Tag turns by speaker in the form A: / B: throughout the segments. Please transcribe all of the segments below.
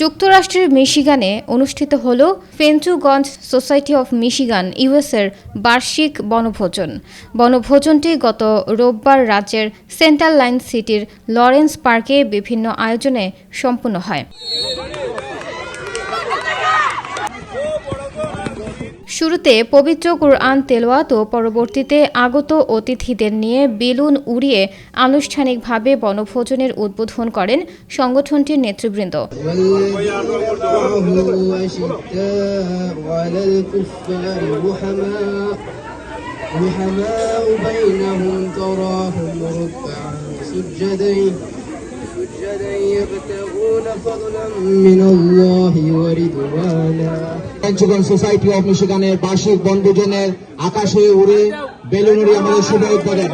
A: যুক্তরাষ্ট্রের মিশিগানে অনুষ্ঠিত হল ফেঞ্চুগঞ্জ সোসাইটি অফ মিশিগান ইউএসের বার্ষিক বনভোজন। বনভোজনটি গত রোববার রাজ্যের সেন্ট্রাল লাইন সিটির লরেন্স পার্কে বিভিন্ন আয়োজনে সম্পন্ন হয়। শুরুতে পবিত্র কুরআন তেলাওয়াত ও পরবর্তীতে আগত অতিথিদের নিয়ে বেলুন উড়িয়ে আনুষ্ঠানিকভাবে বনভোজনের উদ্বোধন করেন সংগঠনটির নেতৃবৃন্দ।
B: ফেঞ্চুগঞ্জ সোসাইটি অফ মিশিগানের বার্ষিক বনভোজনের আকাশে উড়ে বেলুন উড়িয়ে আমাদের শুভ উদ্বোধন।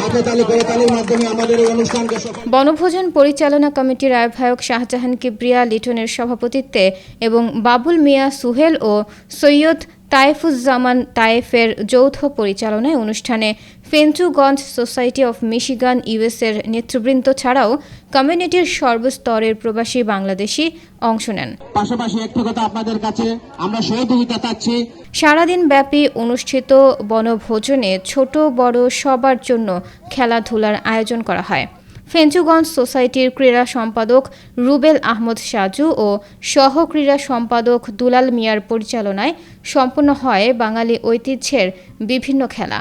B: হাতে তালি করে তালির মাধ্যমে আমাদের এই অনুষ্ঠানকে
A: বনভোজন পরিচালনা কমিটির আহ্বায়ক শাহজাহান কিবরিয়া লিটনের সভাপতিত্বে এবং বাবুল মিয়া সুহেল ও সৈয়দ তায়েফুজ্জামান তায়েফের যৌথ পরিচালনায় অনুষ্ঠানে ফেঞ্চুগঞ্জ সোসাইটি অফ মিশিগান ইউএসের নেতৃবৃন্দ ছাড়াও কমিউনিটির সর্বস্তরের প্রবাসী বাংলাদেশি অংশ নেন।
B: পাশাপাশি একটা কথা আপনাদের কাছে আমরা সহযোগিতা চাচ্ছি।
A: সারাদিন ব্যাপী অনুষ্ঠিত বনভোজনে ছোট বড় সবার জন্য খেলাধুলার আয়োজন করা হয়। ফেঞ্চুগঞ্জ সোসাইটির ক্রীড়া সম্পাদক রুবেল আহমদ সাজু ও সহ ক্রীড়া সম্পাদক দুলাল মিয়ার পরিচালনায় সম্পন্ন হয় বাঙালি ঐতিহ্যের বিভিন্ন খেলা।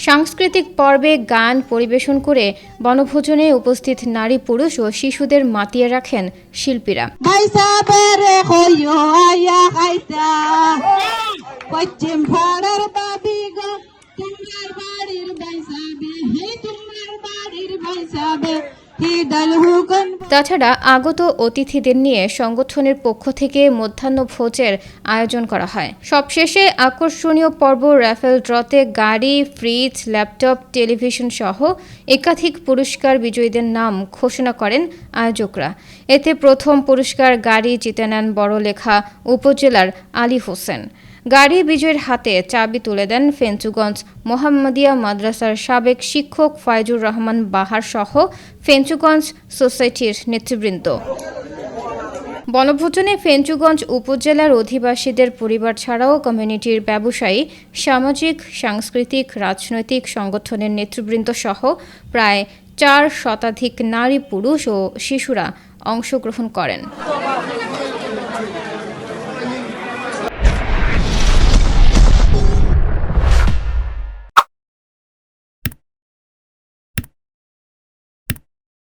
A: সাংস্কৃতিক পর্বে গান পরিবেশন করে বনভোজনে উপস্থিত নারী পুরুষ ও শিশুদের মাতিয়ে রাখেন শিল্পীরা। তাছাড়া আগত অতিথিদের নিয়ে সংগঠনের পক্ষ থেকে মধ্যাহ্নভোজের আয়োজন করা হয়। সবশেষে আকর্ষণীয় পর্ব রাফেল ড্রতে গাড়ি, ফ্রিজ, ল্যাপটপ, টেলিভিশন সহ একাধিক পুরস্কার বিজয়ীদের নাম ঘোষণা করেন আয়োজকরা। এতে প্রথম পুরস্কার গাড়ি জিতে নেন বড়লেখা উপজেলার আলী হোসেন। গাড়ি বিজয়ের হাতে চাবি তুলে দেন ফেঞ্চুগঞ্জ মোহাম্মদিয়া মাদ্রাসার সাবেক শিক্ষক ফয়জুর রহমান বাহার সহ ফেঞ্চুগঞ্জ সোসাইটির নেতৃবৃন্দ। বনভোজনে ফেঞ্চুগঞ্জ উপজেলার অধিবাসীদের পরিবার ছাড়াও কমিউনিটির ব্যবসায়ী, সামাজিক, সাংস্কৃতিক, রাজনৈতিক সংগঠনের নেতৃবৃন্দ সহ প্রায় 4 শতাধিক নারী, পুরুষ ও শিশুরা অংশগ্রহণ করেন।